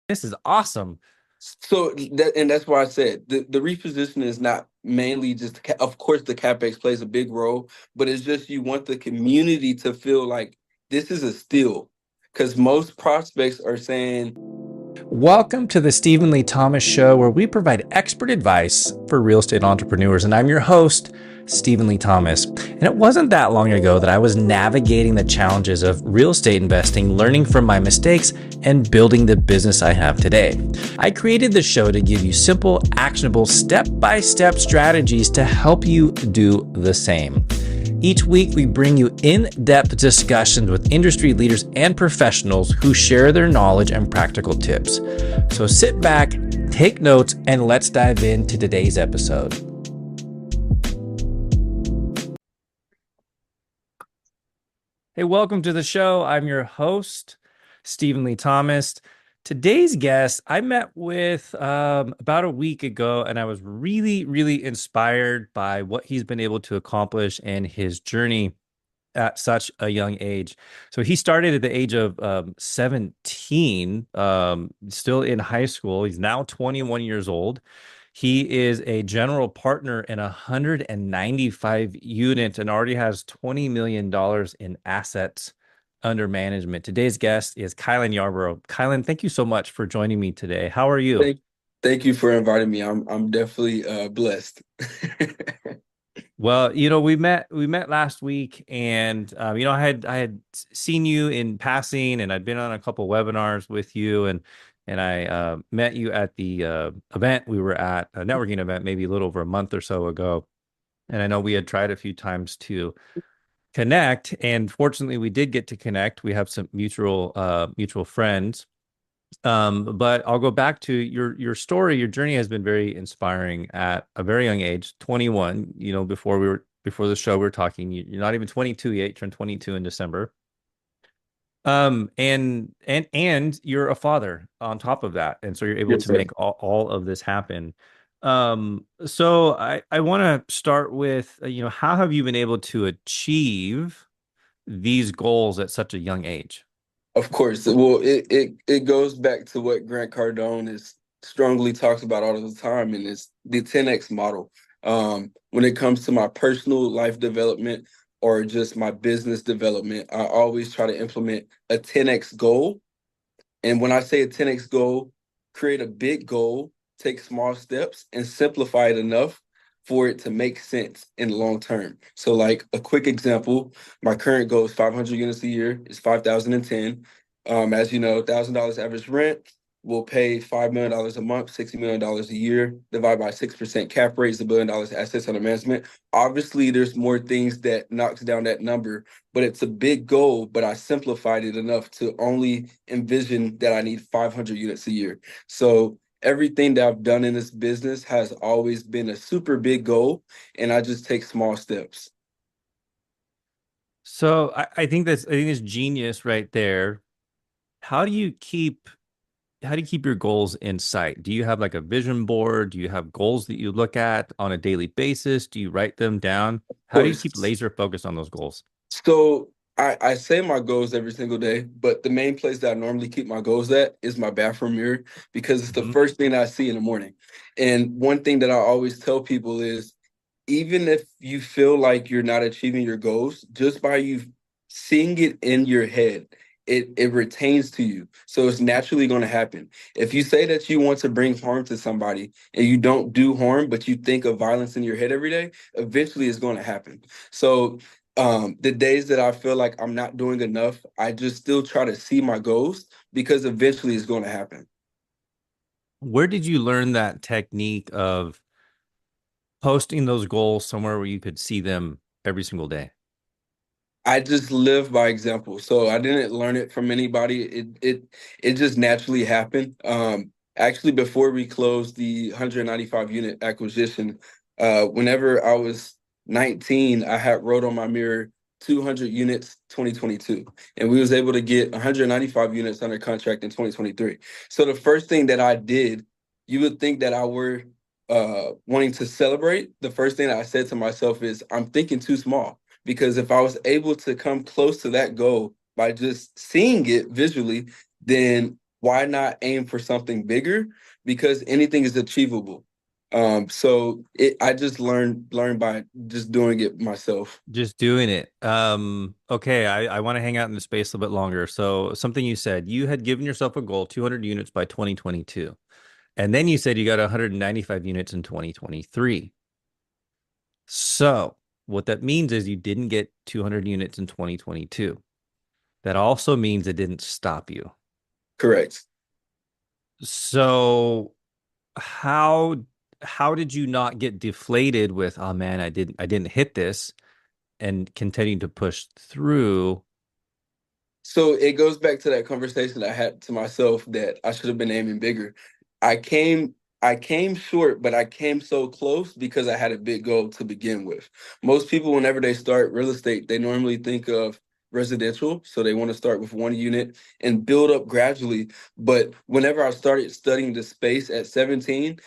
This is awesome. And that's why I said the reposition is not mainly just, of course, the CapEx plays a big role, but it's just you want the community to feel like this is a steal. Because most prospects are saying, Welcome to the Stephen Lee Thomas Show, where we provide expert advice for real estate entrepreneurs. And I'm your host, Stephen Lee Thomas. And it wasn't that long ago that I was navigating the challenges of real estate investing, learning from my mistakes, and building the business I have today. I created the show to give you simple, actionable, step-by-step strategies to help you do the same. Each week, we bring you in-depth discussions with industry leaders and professionals who share their knowledge and practical tips. So sit back, take notes, and let's dive into today's episode. Hey, welcome to the show. I'm your host, Stephen Lee Thomas. Today's guest, I met with about a week ago, and I was really inspired by what he's been able to accomplish and his journey at such a young age. So he started at the age of 17, still in high school. He's now 21 years old. He is a general partner in 195 units and already has $20 million in assets under management. Today's guest is Kylan Yarbrough. Kylan, thank you so much for joining me today. How are you? thank, thank you for inviting me. I'm definitely blessed. Well, we met last week, and I had seen you in passing, and I'd been on a couple webinars with you, and I met you at the event we were at, a networking event, maybe a little over a month or so ago. And I know we had tried a few times to connect, and fortunately, we did get to connect. We have some mutual friends. But I'll go back to your story. Your journey has been very inspiring at a very young age, 21. Before the show, we were talking. You're not even 22 yet. You turned 22 in December. And you're a father on top of that, and so you're able Yes, to sir. make all of this happen. So I want to start with how have you been able to achieve these goals at such a young age? Of course. Well, it goes back to what Grant Cardone is strongly talks about all the time, and it's the 10x model. When it comes to my personal life development or just my business development, I always try to implement a 10x goal. And when I say a 10x goal, create a big goal, take small steps, and simplify it enough for it to make sense in the long term. So, like a quick example, my current goal is 500 units a year. It's 5,010. As you know, $1,000 average rent. We'll pay $5 million a month, $60 million a year. Divide by 6% cap rate is $1 billion assets under management. Obviously, there's more things that knocks down that number, but it's a big goal. But I simplified it enough to only envision that I need 500 units a year. So everything that I've done in this business has always been a super big goal, and I just take small steps. So I think it's genius right there. How do you keep how do you keep your goals in sight? Do you have like a vision board? Do you have goals that you look at on a daily basis? Do you write them down? Of How do you keep course. laser focused on those goals? So I say my goals every single day, but the main place that I normally keep my goals at is my bathroom mirror because it's the Mhm. first thing that I see in the morning. And one thing that I always tell people is even if you feel like you're not achieving your goals, just by you seeing it in your head, it retains to you. So it's naturally going to happen. If you say that you want to bring harm to somebody and you don't do harm, but you think of violence in your head every day, eventually it's going to happen. So the days that I feel like I'm not doing enough, I just still try to see my goals because eventually it's going to happen. Where did you learn that technique of posting those goals somewhere where you could see them every single day? I just live by example. So I didn't learn it from anybody. It just naturally happened. Actually, before we closed the 195 unit acquisition, whenever I was 19, I had wrote on my mirror 200 units 2022, and we was able to get 195 units under contract in 2023. So the first thing that I did, you would think that I were wanting to celebrate. The first thing that I said to myself is, I'm thinking too small because if I was able to come close to that goal by just seeing it visually, then why not aim for something bigger? Because anything is achievable. I just learned by just doing it myself. Just doing it. Okay, I want to hang out in the space a little bit longer. So something you said, you had given yourself a goal, 200 units by 2022. And then you said you got 195 units in 2023. So what that means is you didn't get 200 units in 2022. That also means it didn't stop you. Correct. So how how did you not get deflated with, oh man, I didn't hit this and continue to push through? So it goes back to that conversation I had to myself that I should have been aiming bigger. I came I came short, but I came so close because I had a big goal to begin with. Most people, whenever they start real estate, they normally think of residential. So they want to start with one unit and build up gradually. But whenever I started studying the space at 17,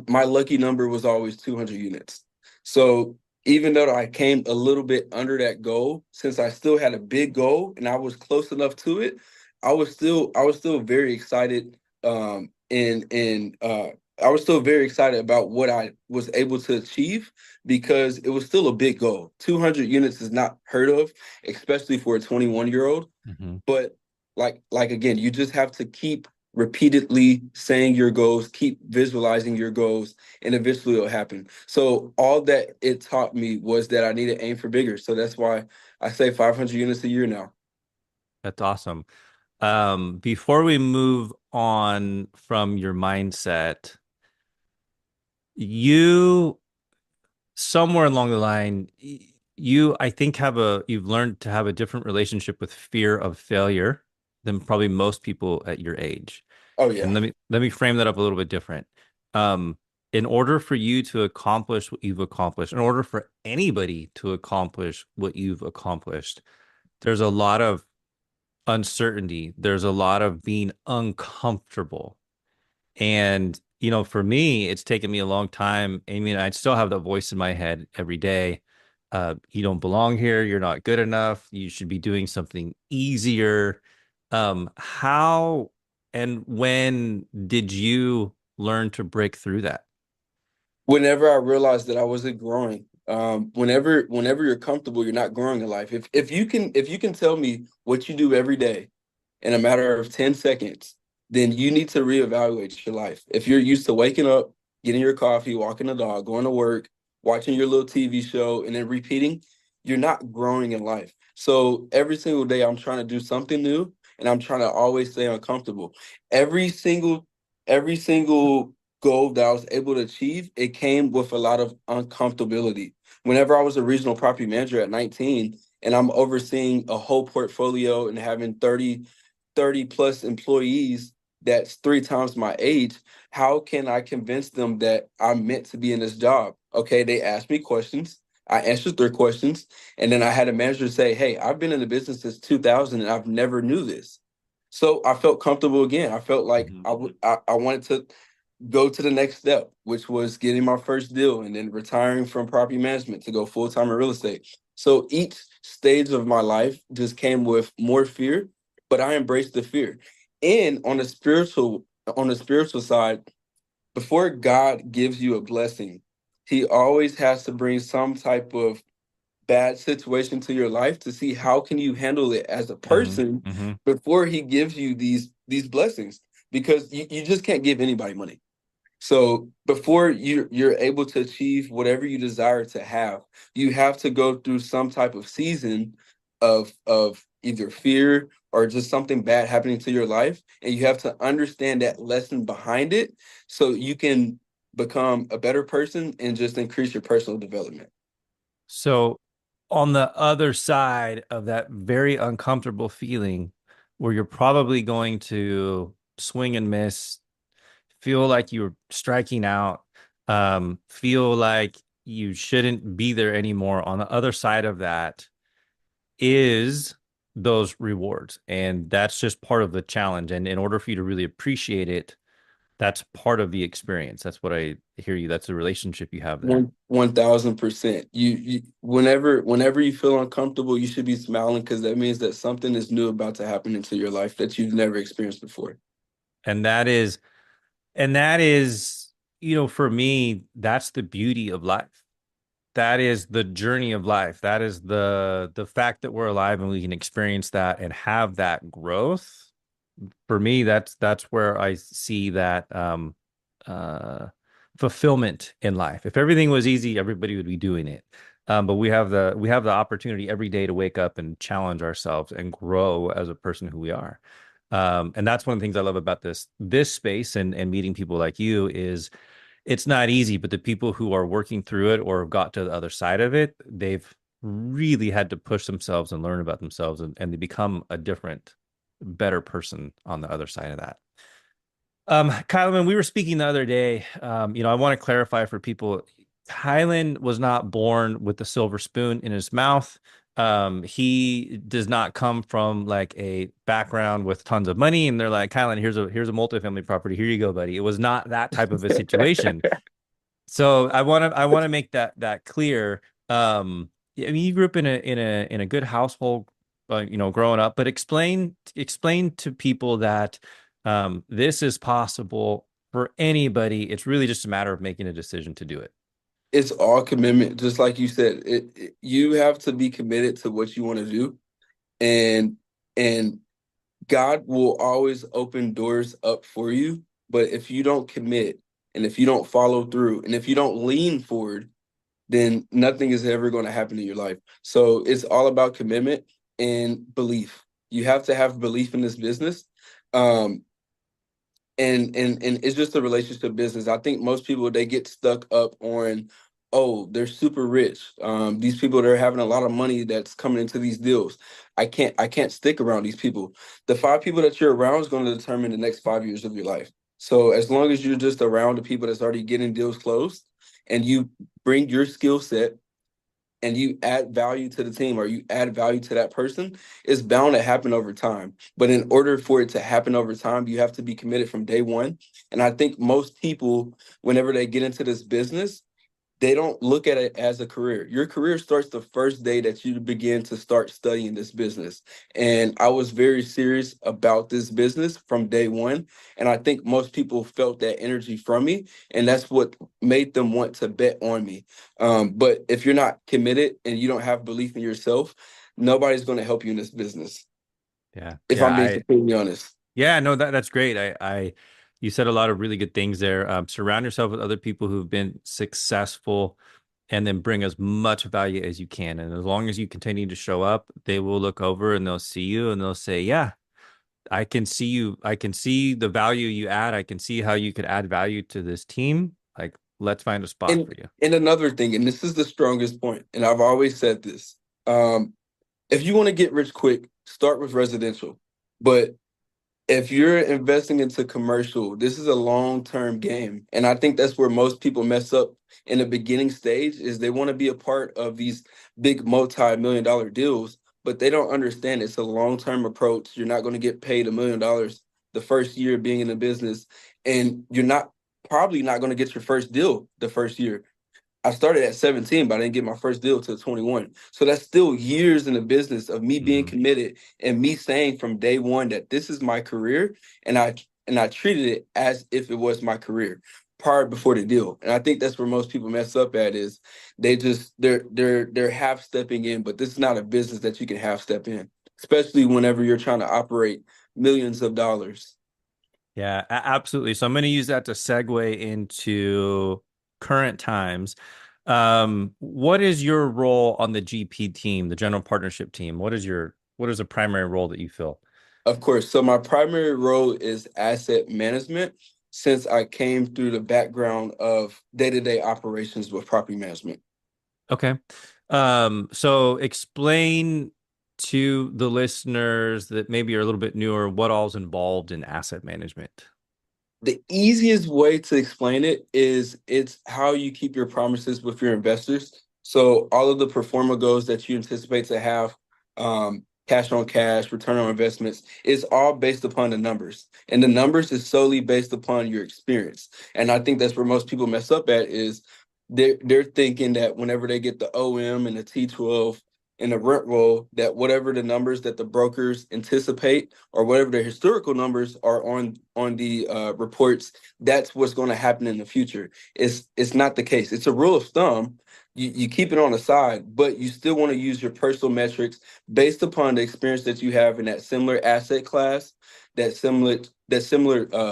my lucky number was always 200 units. So even though I came a little bit under that goal, since I still had a big goal and I was close enough to it, I was still very excited. And I was still very excited about what I was able to achieve because it was still a big goal. 200 units is not heard of, especially for a 21-year-old. Mhm. But like again, you just have to keep repeatedly saying your goals, keep visualizing your goals, and eventually it'll happen. So all that it taught me was that I need to aim for bigger. So that's why I say 500 units a year now. That's awesome. Before we move on from your mindset, you somewhere along the line, you I think you've learned to have a different relationship with fear of failure than probably most people at your age. Oh And yeah. let me frame that up a little bit different. Um, in order for you to accomplish what you've accomplished, in order for anybody to accomplish what you've accomplished, there's a lot of uncertainty. There's a lot of being uncomfortable. And, for me, it's taken me a long time. I mean, I still have that voice in my head every day. You don't belong here. You're not good enough. You should be doing something easier. How and when did you learn to break through that? Whenever I realized that I wasn't growing, whenever you're comfortable, you're not growing in life. If you can tell me what you do every day in a matter of 10 seconds, then you need to reevaluate your life. If you're used to waking up, getting your coffee, walking the dog, going to work, watching your little TV show, and then repeating, you're not growing in life. So every single day, I'm trying to do something new, and I'm trying to always stay uncomfortable. Every single, every single goal that I was able to achieve, it came with a lot of uncomfortability. Whenever I was a regional property manager at 19, and I'm overseeing a whole portfolio and having 30 plus employees that's three times my age, how can I convince them that I'm meant to be in this job? Okay, they asked me questions. I answered their questions. And then I had a manager say, hey, I've been in the business since 2000 and I've never knew this. So I felt comfortable again. I felt like Mhm. I wanted to go to the next step, which was getting my first deal and then retiring from property management to go full time in real estate. So each stage of my life just came with more fear, but I embraced the fear. And on the spiritual side, before God gives you a blessing, he always has to bring some type of bad situation to your life to see how can you handle it as a Mhm. person Mhm. before he gives you these blessings, because you just can't give anybody money. So before you're able to achieve whatever you desire to have, you have to go through some type of season of either fear or just something bad happening to your life, and you have to understand that lesson behind it so you can become a better person and just increase your personal development. So, on the other side of that very uncomfortable feeling, where you're probably going to swing and miss, feel like you're striking out, feel like you shouldn't be there anymore, on the other side of that is those rewards. And that's just part of the challenge. And in order for you to really appreciate it, that's part of the experience. That's what I hear you. That's the relationship you have there. 1,000%. Whenever you feel uncomfortable, you should be smiling because that means that something is new about to happen into your life that you've never experienced before. And that is, and that is, for me, that's the beauty of life. That is the journey of life. That is the fact that we're alive and we can experience that and have that growth. For me, that's where I see that uh fulfillment in life. If everything was easy, everybody would be doing it. But we have the opportunity every day to wake up and challenge ourselves and grow as a person who we are. And that's one of the things I love about this space and meeting people like you is it's not easy, but the people who are working through it or have got to the other side of it, they've really had to push themselves and learn about themselves and they become a different, better person on the other side of that. Kylan, when we were speaking the other day, I want to clarify for people, Kylan was not born with the silver spoon in his mouth. He does not come from like a background with tons of money, and they're like, Kylan, here's a multifamily property. Here you go, buddy. It was not that type of a situation. So I want to make that clear. I mean, you grew up in a good household, growing up. But explain to people that this is possible for anybody. It's really just a matter of making a decision to do it. It's all commitment, just like you said. You have to be committed to what you want to do, and and God will always open doors up for you. But if you don't commit, and if you don't follow through, and if you don't lean forward, then nothing is ever going to happen in your life. So it's all about commitment and belief. You have to have belief in this business. Um, and it's just a relationship business. I think most people they get stuck up on, oh, they're super rich. These people they're having a lot of money that's coming into these deals. I can't stick around these people. The 5 people that you're around is going to determine the next 5 years of your life. So as long as you're just around the people that's already getting deals closed, and you bring your skill set and you add value to the team or you add value to that person, it's bound to happen over time. But in order for it to happen over time, you have to be committed from day one. And I think most people, whenever they get into this business, they don't look at it as a career. Your career starts the first day that you begin to start studying this business. And I was very serious about this business from day one. And I think most people felt that energy from me. And that's what made them want to bet on me. But if you're not committed and you don't have belief in yourself, nobody's going to help you in this business, Yeah, if yeah, I'm being completely honest. yeah, no, that's great. You said a lot of really good things there. Surround yourself with other people who've been successful, and then bring as much value as you can. And as long as you continue to show up, they will look over and they'll see you and they'll say, "Yeah, I can see you. I can see the value you add. I can see how you could add value to this team. Like, let's find a spot And for you." and another thing, and this is the strongest point, and I've always said this. Um, if you want to get rich quick, start with residential. But if you're investing into commercial, this is a long-term game. And I think that's where most people mess up in the beginning stage is they want to be a part of these big multi-million dollar deals, but they don't understand it's a long-term approach. You're not going to get paid $1 million the first year being in the business, and you're not probably not going to get your first deal the first year. I started at 17, but I didn't get my first deal till 21. So that's still years in the business of me being Hmm. committed and me saying from day one that this is my career, and I treated it as if it was my career prior before the deal. And I think that's where most people mess up at is they're half stepping in, but this is not a business that you can half step in, especially whenever you're trying to operate millions of dollars. Yeah, absolutely. So I'm going to use that to segue into current times. What is your role on the GP team, the general partnership team? What is the primary role that you fill? Of course. So my primary role is asset management since I came through the background of day-to-day operations with property management. Okay. So explain to the listeners that maybe are a little bit newer what all's involved in asset management. The easiest way to explain it is it's how you keep your promises with your investors. So all of the performer goals that you anticipate to have, cash on cash, return on investments, is all based upon the numbers. And the numbers is solely based upon your experience. And I think that's where most people mess up at is they're thinking that whenever they get the OM and the T12 in a rent roll that whatever the numbers that the brokers anticipate or whatever the historical numbers are on the reports, that's what's going to happen in the future. It's not the case. It's a rule of thumb. You keep it on the side, but you still want to use your personal metrics based upon the experience that you have in that similar asset class, that similar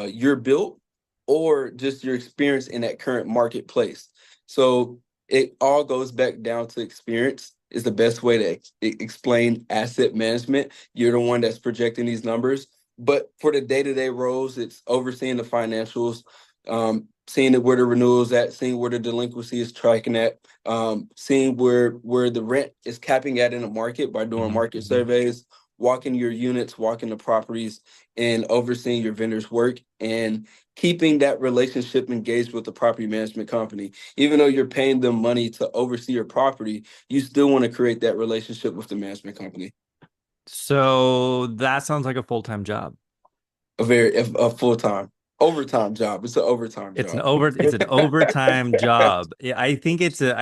you're built, or just your experience in that current marketplace. So it all goes back down to experience is the best way to explain asset management. You're the one that's projecting these numbers. But for the day-to-day roles, it's overseeing the financials, seeing where the renewals at, seeing where the delinquency is tracking at, seeing where the rent is capping at in the market by doing Mhm, market mhm. surveys, walking your units, walking the properties, and overseeing your vendors' work and keeping that relationship engaged with the property management company. Even though you're paying them money to oversee your property, you still want to create that relationship with the management company. So that sounds like a full-time job. A full-time overtime job. It's an overtime job. It's an overtime job. Yeah, I think it's an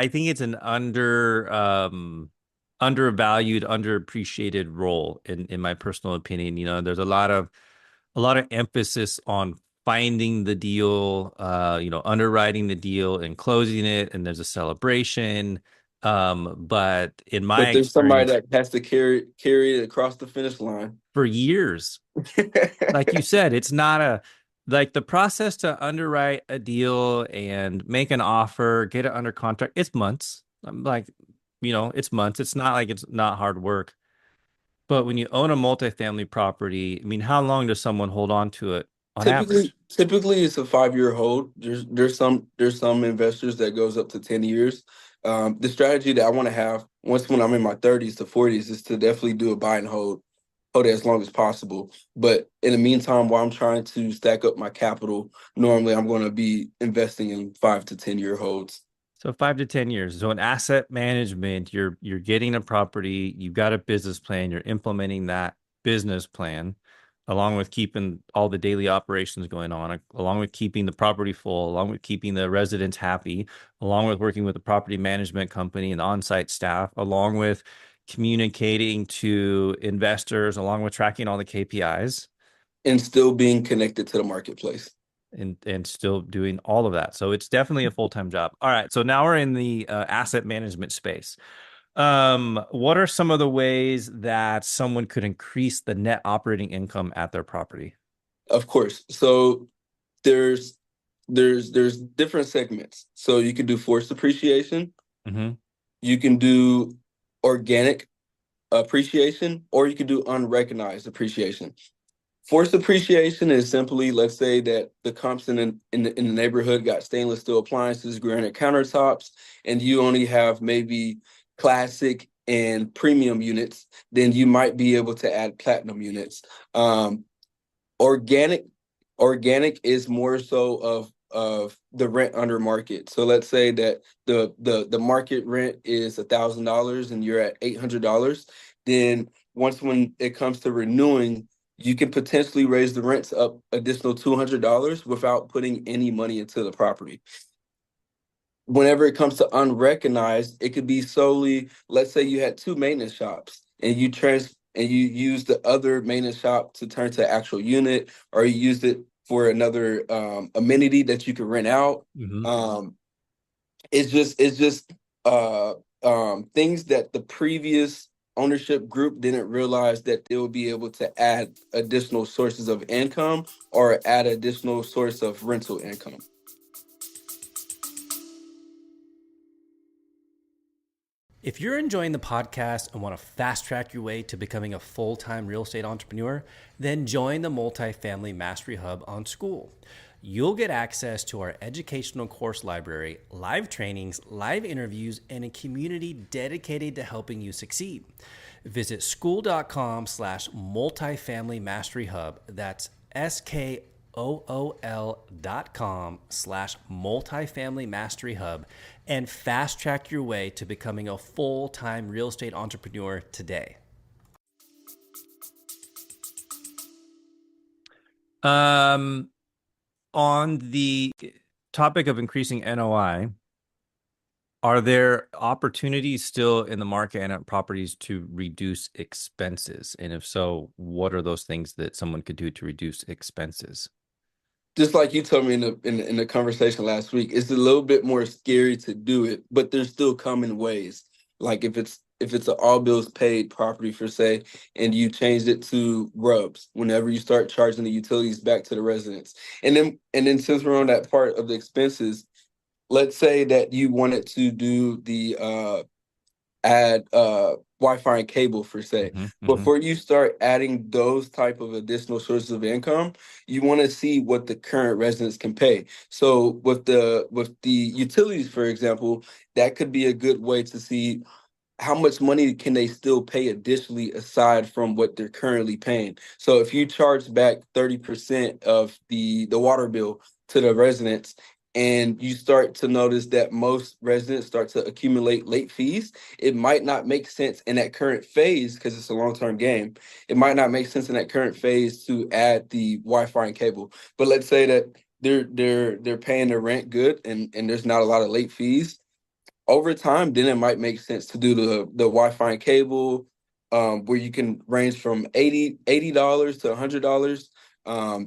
undervalued, underappreciated role in my personal opinion. You know, there's a lot of emphasis on finding the deal, underwriting the deal and closing it, and there's a celebration. But in my But there's somebody experience, that has to carry it across the finish line. for years, like you said, it's not a like the process to underwrite a deal and make an offer, get it under contract. It's months. I'm like, it's months. It's not like it's not hard work. But when you own a multifamily property, I mean, how long does someone hold on to it on Typically, average? typically it's a 5-year hold. There's some investors that goes up to 10 years. The strategy that I want to have once when I'm in my 30s to 40s is to definitely do a buy and hold it as long as possible. But in the meantime, while I'm trying to stack up my capital, normally I'm going to be investing in 5 to 10 year holds. So 5 to 10 years. So in asset management, you're getting a property, you've got a business plan, you're implementing that business plan, along with keeping all the daily operations going on, along with keeping the property full, along with keeping the residents happy, along with working with the property management company and on-site staff, along with communicating to investors, along with tracking all the KPIs And still being connected to the marketplace. and still doing all of that. So it's definitely a full-time job. All right, so now we're in the asset management space. What are some of the ways that someone could increase the net operating income at their property? Of course. So there's there's different segments. So you can do forced appreciation, Hmm. you can do organic appreciation, or you can do unrecognized appreciation. Forced appreciation is simply, let's say that the comps in the neighborhood got stainless steel appliances, granite countertops, and you only have maybe classic and premium units, then you might be able to add platinum units. Organic organic is more so of the rent under market. So let's say that the market rent is $1,000 and you're at $800. Then once when it comes to renewing, you can potentially raise the rents up additional $200 without putting any money into the property. Whenever it comes to unrecognized, it could be solely, let's say you had two maintenance shops and you use the other maintenance shop to turn to actual unit, or you used it for another amenity that you could rent out. Hmm. Um, it's just things that the previous ownership group didn't realize that they would be able to add additional sources of income or add additional source of rental income. If you're enjoying the podcast and want to fast track your way to becoming a full time real estate entrepreneur, then join the Multifamily Mastery Hub on School. You'll get access to our educational course library, live trainings, live interviews, and a community dedicated to helping you succeed. Visit school.com/multifamily mastery hub. That's SKOOL.com/multifamily mastery hub and fast track your way to becoming a full time real estate entrepreneur today. Um, on the topic of increasing NOI, Are there opportunities still in the market and at properties to reduce expenses? And if so, what are those things that someone could do to reduce expenses? Just like you told me in the conversation last week, it's a little bit more scary to do it, but there's still common ways. Like if it's an all bills paid property for say, and you changed it to rubs whenever you start charging the utilities back to the residents. And then since we're on that part of the expenses, let's say that you wanted to do the add Wi-Fi and cable for say. Hmm. Hmm. Before you start adding those type of additional sources of income, you want to see what the current residents can pay. So with the utilities, for example, that could be a good way to see how much money can they still pay additionally aside from what they're currently paying. So if you charge back 30% of the water bill to the residents, and you start to notice that most residents start to accumulate late fees, it might not make sense in that current phase because it's a long-term game. It might not make sense in that current phase to add the Wi-Fi and cable. But let's say that they're paying their rent good and there's not a lot of late fees over time, then it might make sense to do the Wi-Fi and cable, where you can range from $80 to $100.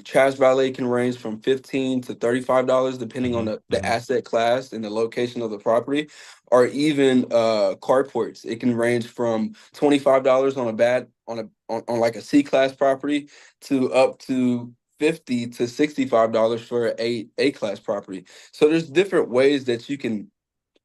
Trash valet can range from $15 to $35, depending on Hmm. the Hmm. asset class and the location of the property, or even carports. It can range from $25 on a bad on like a C class property to up to $50 to $65 for a class property. So there's different ways that you can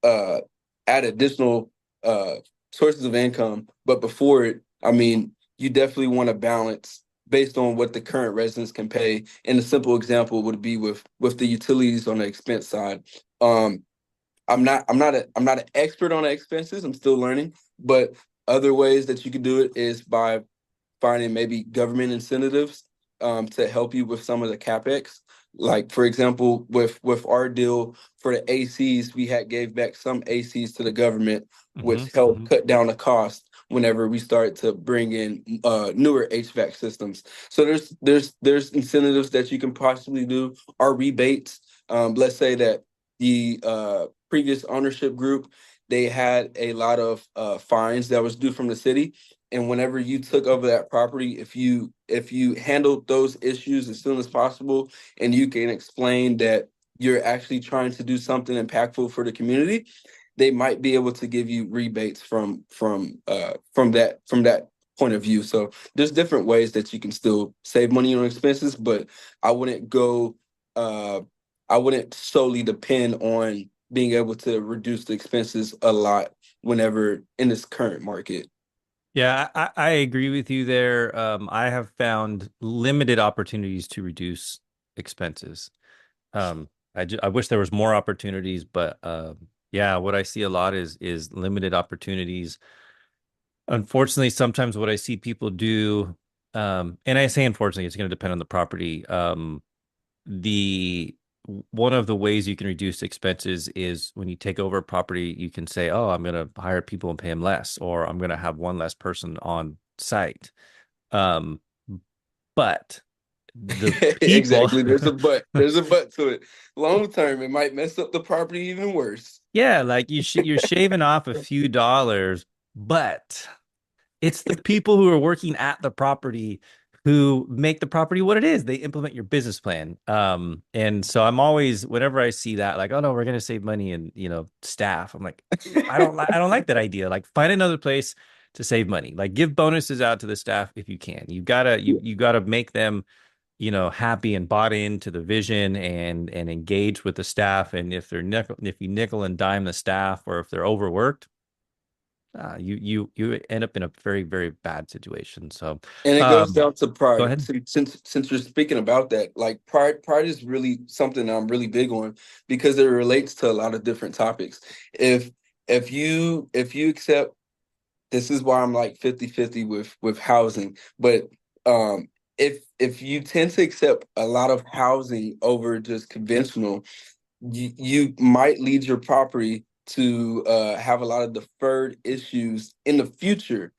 uh, add additional uh, sources of income. But before it, I mean, you definitely want to balance based on what the current residents can pay. And a simple example would be with the utilities on the expense side. Um, I'm not an expert on the expenses. I'm still learning, but other ways that you can do it is by finding maybe government incentives to help you with some of the capex. Like for example, with our deal for the ACs, we had gave back some ACs to the government, Hmm. which helped Hmm. cut down the cost whenever we start to bring in newer HVAC systems. So there's incentives that you can possibly do, or rebates. Let's say that the previous ownership group, they had a lot of fines that was due from the city, and whenever you took over that property, if you handled those issues as soon as possible, and you can explain that you're actually trying to do something impactful for the community, they might be able to give you rebates from that point of view. So there's different ways that you can still save money on expenses, but I wouldn't go uh I wouldn't solely depend on being able to reduce the expenses a lot whenever in this current market. Yeah, I agree with you there. I have found limited opportunities to reduce expenses. I wish there was more opportunities, but yeah, what I see a lot is limited opportunities. Unfortunately, sometimes what I see people do, and I say unfortunately, it's going to depend on the property. The One of the ways you can reduce expenses is when you take over a property, you can say, "Oh, I'm going to hire people and pay them less," or "I'm going to have one less person on site." Um, but the people, Exactly. There's a but to it. Long term, it might mess up the property even worse. yeah, like you're shaving off a few dollars, but it's the people who are working at the property who make the property what it is. They implement your business plan. And so I'm always, whenever I see that, like, oh no, we're gonna save money and staff. I'm like, I don't like that idea. Like, find another place to save money. Like, give bonuses out to the staff if you can. You gotta make them happy and bought into the vision and engage with the staff. And if you nickel and dime the staff, or if they're overworked, you end up in a very, very bad situation. So, And it goes um, down to go pride. ahead. Since you're speaking about that, like pride is really something that I'm really big on because it relates to a lot of different topics. If if you accept, this is why I'm like 50-50 with housing, but if you tend to accept a lot of housing over just conventional, you might lead your property to have a lot of deferred issues in the future.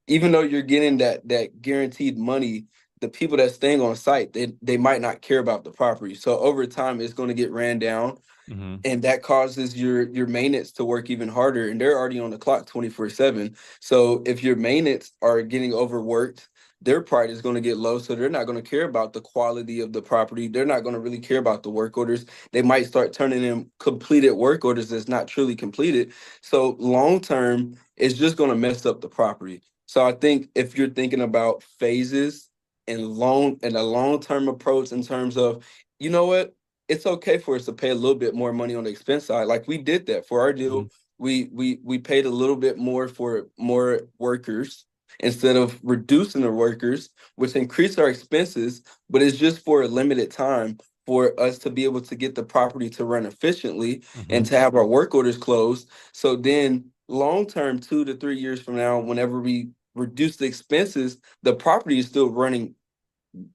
Even though you're getting that guaranteed money, the people that's staying on site, they might not care about the property. So over time, it's going to get ran down, Hmm. and that causes your maintenance to work even harder, and they're already on the clock 24/7. So if your maintenance are getting overworked, their pride is going to get low, so they're not going to care about the quality of the property. They're not going to really care about the work orders. They might start turning in completed work orders that's not truly completed. So long term, it's just going to mess up the property. So I think if you're thinking about phases and a long term approach in terms of, you know what, it's okay for us to pay a little bit more money on the expense side. Like we did that for our Hmm. deal. We paid a little bit more for more workers instead of reducing the workers, which increased our expenses, but it's just for a limited time for us to be able to get the property to run efficiently Hmm. and to have our work orders closed. So then long term, 2 to 3 years from now, whenever we reduce the expenses, the property is still running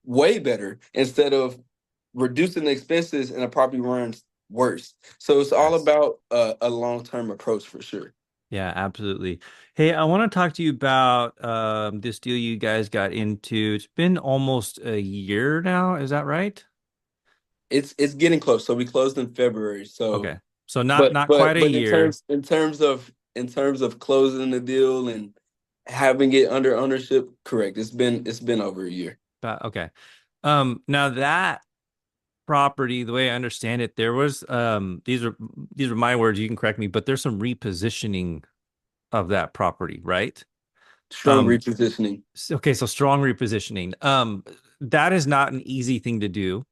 way better instead of reducing the expenses and the property runs worse. So it's all Yes. about a long-term approach for sure. Yeah, absolutely. Hey, I want to talk to you about this deal you guys got into. It's been almost a year now, is that right? It's getting close. So we closed in February. So Okay. So not quite a but year. in terms of closing the deal and having it under ownership, correct. It's been over a year. But okay. Now that property, the way I understand it, there was these are my words, you can correct me, but there's some repositioning of that property, right? Strong Um, repositioning. okay, so strong repositioning. That is not an easy thing to do.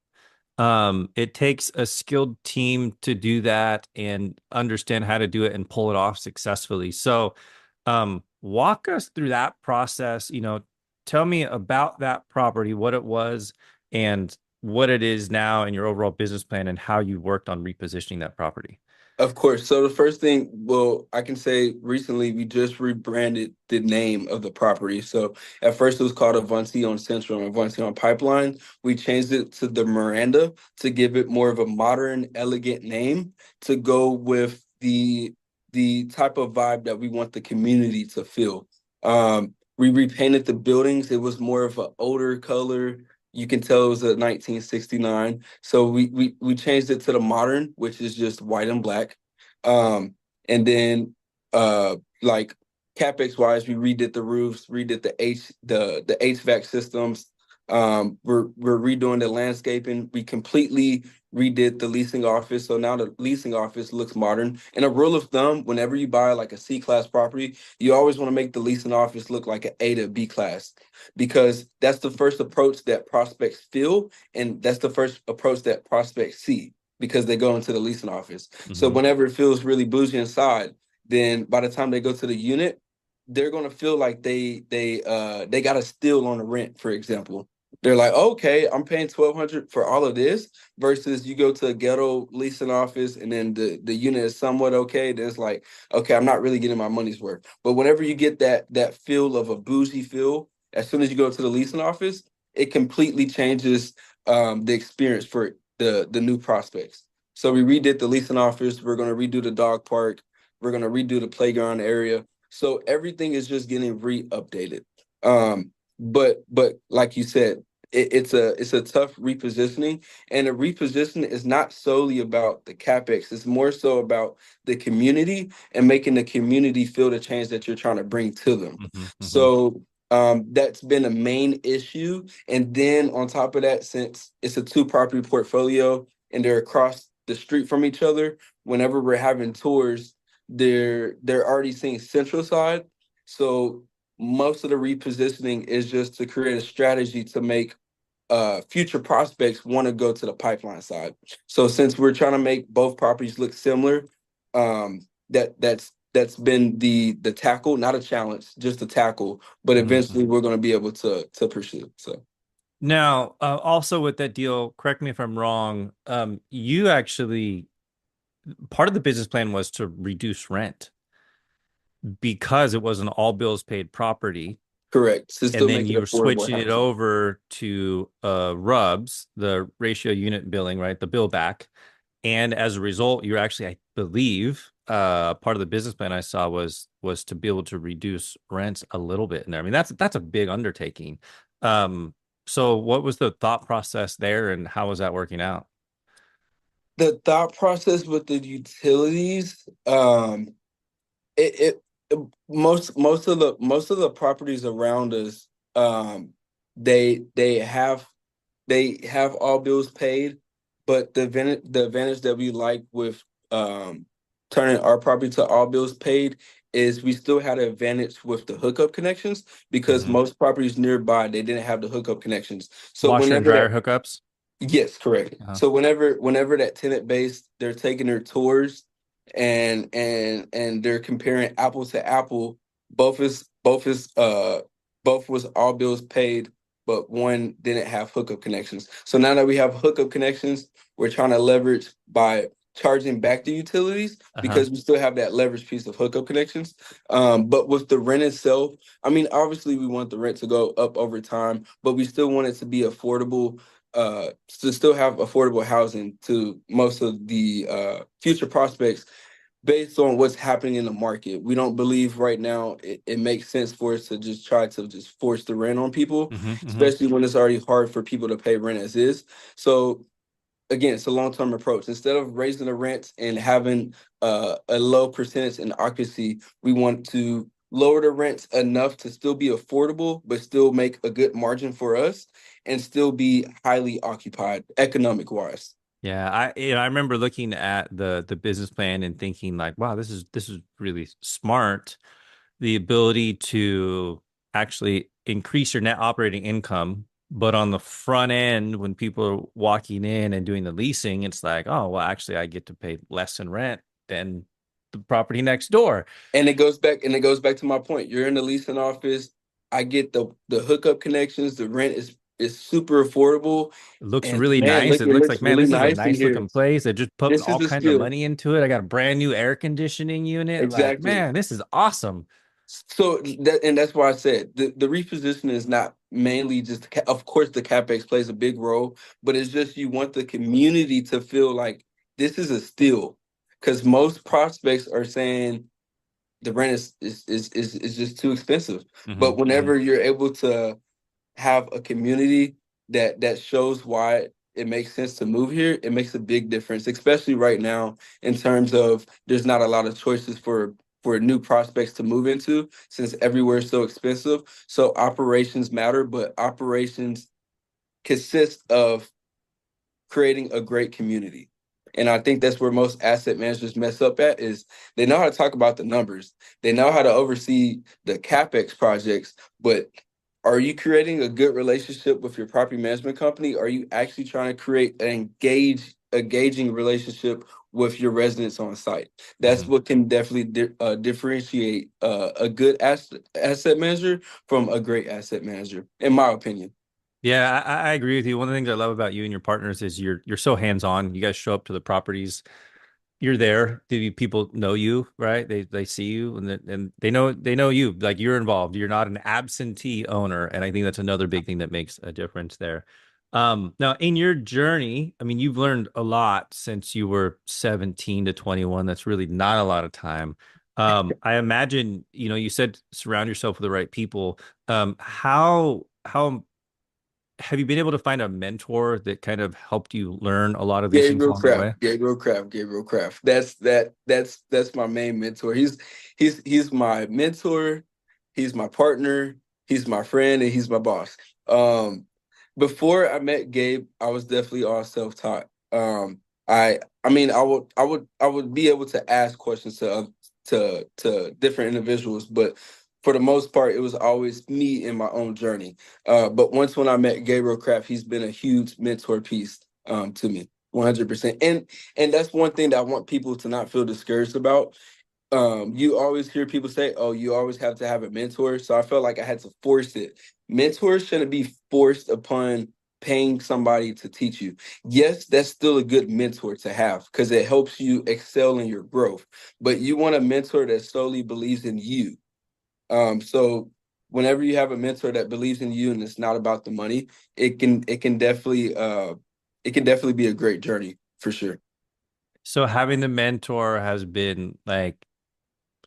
It takes a skilled team to do that and understand how to do it and pull it off successfully. So, walk us through that process. Tell me about that property, what it was, and what it is now, and your overall business plan, and how you worked on repositioning that property. Of course. So the first thing, well, I can say recently we just rebranded the name of the property. So at first it was called Avanti on Central and Avanti on Pipeline. We changed it to the Miranda to give it more of a modern, elegant name to go with the type of vibe that we want the community to feel. We repainted the buildings. It was more of an older color. You can tell it was a 1969. So we changed it to the modern, which is just white and black. Um, and then like CapEx wise, we redid the roofs, redid the HVAC systems. We're redoing the landscaping. We completely redid the leasing office. So now the leasing office looks modern. And a rule of thumb, whenever you buy like a C-class property, you always want to make the leasing office look like an A to B class because that's the first approach that prospects feel, and that's the first approach that prospects see because they go into the leasing office. So Hmm. whenever it feels really bougie inside, then by the time they go to the unit, they're gonna feel like they got a steal on the rent, for example. They're like, okay, I'm paying 1,200 for all of this, versus you go to a ghetto leasing office and then the unit is somewhat okay. Then it's like, okay, I'm not really getting my money's worth. But whenever you get that feel of a bougie feel, as soon as you go to the leasing office, it completely changes the experience for the new prospects. So we redid the leasing office. We're going to redo the dog park. We're going to redo the playground area. So everything is just getting re-updated. But like you said, it's a tough repositioning, and a reposition is not solely about the capex. It's more so about the community and making the community feel the change that you're trying to bring to them. Hmm. Hmm. So that's been a main issue. And then on top of that, since it's a two property portfolio and they're across the street from each other, whenever we're having tours, they're already seeing Central Side. So most of the repositioning is just to create a strategy to make future prospects want to go to the pipeline side. So since we're trying to make both properties look similar, that's been the tackle, not a challenge, just a tackle. But eventually Hmm. we're going to be able to pursue. So Now, also with that deal, correct me if I'm wrong, you actually part of the business plan was to reduce rent because it was an all bills paid property. correct. To And still then make it you were affordable switching it housing. over to RUBS, the ratio unit billing, right? The bill back. And as a result, you're actually, I believe, part of the business plan I saw was to be able to reduce rents a little bit in there. I mean, that's a big undertaking. Um, So what was the thought process there and how was that working out? The thought process with the utilities, most of the properties around us, um, they have all bills paid, but the advantage that we like with um turning our property to all bills paid is we still had an advantage with the hookup connections because Hmm. most properties nearby they didn't have the hookup connections. So Washer and whenever dryer that hookups? Yes, correct. Uh-huh. So whenever that tenant base, they're taking their tours and they're comparing apple to apple, both is both is both was all bills paid, but one didn't have hookup connections. So now that we have hookup connections, we're trying to leverage by charging back the utilities Uh-huh. because we still have that leverage piece of hookup connections. But with the rent itself, I mean, obviously we want the rent to go up over time, but we still want it to be affordable to still have affordable housing to most of the future prospects based on what's happening in the market. We don't believe right now it makes sense for us to just try to just force the rent on people, Hmm. Hmm. especially when it's already hard for people to pay rent as is. So again, it's a long-term approach. Instead of raising the rent and having a low percentage in occupancy, we want to lower the rents enough to still be affordable, but still make a good margin for us and still be highly occupied economic wise. Yeah, I remember looking at the business plan and thinking like, wow, this is really smart. The ability to actually increase your net operating income, but on the front end, when people are walking in and doing the leasing, it's like, oh, well, actually, I get to pay less in rent than the property next door. And it goes back to my point. You're in the leasing office. I get the hookup connections. The rent is super affordable, It looks and really man, nice. look, It it looks looks like, man, really this is a nice in nice here. looking place. They just put This is all the kinds of skill. money into it. I got a brand new air conditioning unit. Like, Exactly. man, this is awesome. So that's why I said the reposition is not mainly just of course the capex plays a big role, but it's just you want the community to feel like this is a steal because most prospects are saying the rent is just too expensive. Hmm. But whenever you're able to have a community that shows why it makes sense to move here, it makes a big difference, especially right now in terms of there's not a lot of choices for new prospects to move into since everywhere is so expensive. So operations matter, but operations consist of creating a great community. And I think that's where most asset managers mess up at is they know how to talk about the numbers. They know how to oversee the CapEx projects, but are you creating a good relationship with your property management company? Are you actually trying to create an engaging relationship with your residents on site? That's Hmm. what can definitely differentiate a good asset manager from a great asset manager, in my opinion. Yeah, I agree with you. One of the things I love about you and your partners is you're so hands-on. You guys show up to the properties. You're there. The people know you, right? They see you and they know you. Like you're involved. You're not an absentee owner, and I think that's another big thing that makes a difference there. Now in your journey, I mean, you've learned a lot since you were 17 to 21. That's really not a lot of time. I imagine, you said surround yourself with the right people. How have you been able to find a mentor that kind of helped you learn a lot of these things Gabriel along the Craft, way? Gabriel Craft, Gabriel Craft. That's my main mentor. He's my mentor, he's my partner, he's my friend, and he's my boss. Um, Before I met Gabe, I was definitely all self-taught. I mean I would be able to ask questions to different individuals, but for the most part, it was always me in my own journey. But once when I met Gabriel Craft, he's been a huge mentor piece to me. 100%. And that's one thing that I want people to not feel discouraged about. You always hear people say, "Oh, you always have to have a mentor." So I felt like I had to force it. Mentors shouldn't be forced upon paying somebody to teach you. Yes, that's still a good mentor to have because it helps you excel in your growth. But you want a mentor that solely believes in you. So whenever you have a mentor that believes in you and it's not about the money, it can definitely be a great journey for sure. So having the mentor has been like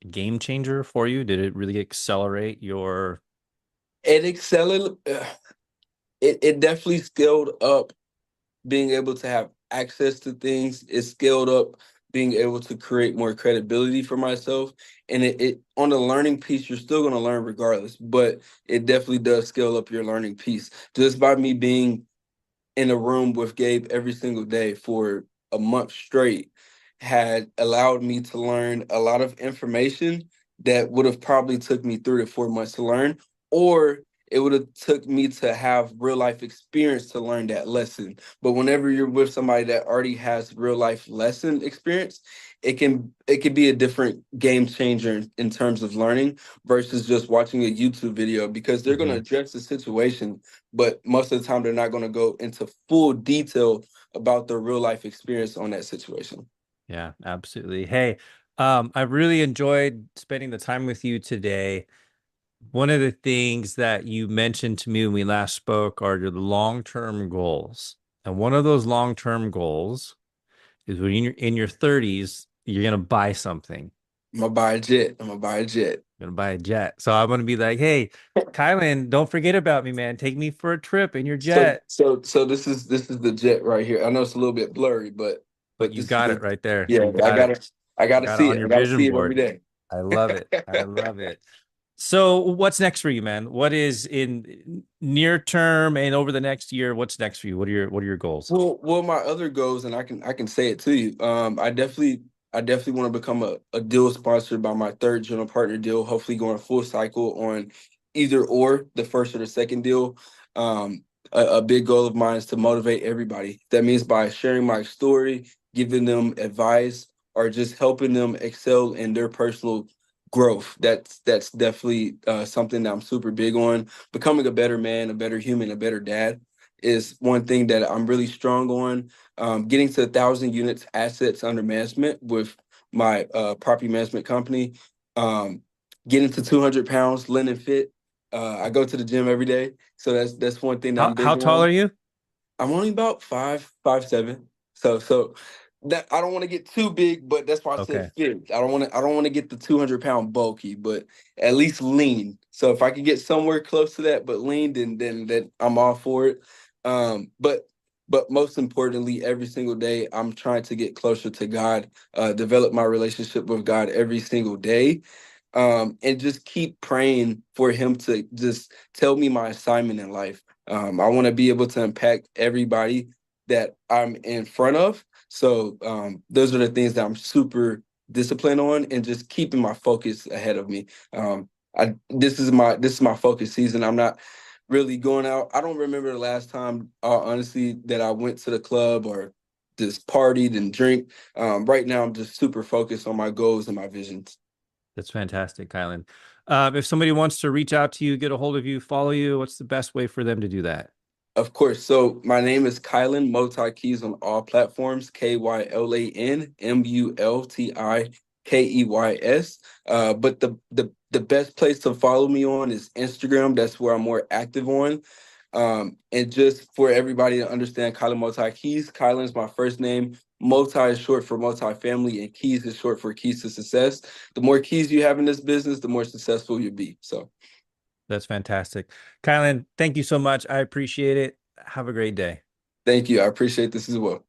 a game changer for you. Did it really accelerate your? And excelling, it definitely scaled up being able to have access to things. It scaled up being able to create more credibility for myself. And it on the learning piece, you're still going to learn regardless, but it definitely does scale up your learning piece just by me being in a room with Gabe every single day for a month straight had allowed me to learn a lot of information that would have probably took me 3 to 4 months to learn, or it would have took me to have real life experience to learn that lesson. But whenever you're with somebody that already has real life lesson experience, it can be a different game changer in terms of learning versus just watching a YouTube video because they're going to Mhm. address the situation, but most of the time they're not going to go into full detail about their real life experience on that situation. Yeah, absolutely. Hey, I really enjoyed spending the time with you today. One of the things that you mentioned to me when we last spoke are your long-term goals. And one of those long-term goals is when you're in your 30s, you're gonna buy something. I'm gonna buy a jet. I'm gonna buy a jet. You're gonna buy a jet. So I'm gonna be like, hey, Kylan, don't forget about me, man. Take me for a trip in your So jet. so this is the jet right here. I know it's a little bit blurry, But but you this is got it the right there. yeah. You got it. I You gotta got it see on it. I your gotta vision see it every board. day. I love it. I love it. So what's next for you, man? What is in near term and over the next year? What's next for you? What are your goals? Well, my other goals, and I can say it to you. I definitely want to become a deal sponsor by my third general partner deal. Hopefully, going full cycle on either or the first or the second deal. A big goal of mine is to motivate everybody. That means by sharing my story, giving them advice, or just helping them excel in their personal growth. That's definitely something that I'm super big on. Becoming a better man, a better human, a better dad is one thing that I'm really strong on. Getting to 1,000 units assets under management with my property management company. Um, Getting to 200 pounds, lean and fit. I go to the gym every day, so that's one thing that How I'm how big tall are on. you? I'm only about 5'7". So that I don't want to get too big, but that's why I said Okay. fit. I don't want to get the 200-pound bulky, but at least lean. So if I could get somewhere close to that, but lean, then I'm all for it. But most importantly, every single day I'm trying to get closer to God, develop my relationship with God every single day, and just keep praying for Him to just tell me my assignment in life. I want to be able to impact everybody that I'm in front of. So those are the things that I'm super disciplined on, and just keeping my focus ahead of me. This is my focus season. I'm not really going out. I don't remember the last time, honestly, that I went to the club or just partied and drink. Right now, I'm just super focused on my goals and my visions. That's fantastic, Kylan. If somebody wants to reach out to you, get a hold of you, follow you, what's the best way for them to do that? Of course. So my name is Kylan Multi Keys on all platforms. KYLAN MULTIKEYS. But the best place to follow me on is Instagram. That's where I'm more active on. And just for everybody to understand, Kylan Multi Keys. Kylan is my first name. Multi is short for multifamily, and keys is short for keys to success. The more keys you have in this business, the more successful you'll be. So That's fantastic. Kylan, thank you so much. I appreciate it. Have a great day. thank you. I appreciate this as well.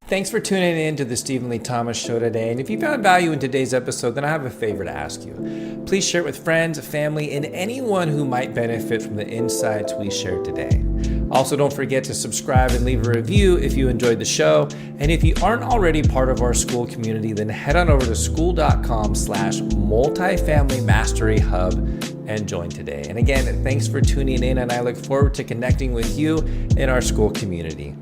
Thanks for tuning in to the Stephen Lee Thomas Show today. And if you found value in today's episode, then I have a favor to ask you. Please share it with friends, family, and anyone who might benefit from the insights we shared today. Also, don't forget to subscribe and leave a review if you enjoyed the show. And if you aren't already part of our school community, then head on over to school.com/multifamily mastery hub and join today. And again, thanks for tuning in, and I look forward to connecting with you in our school community.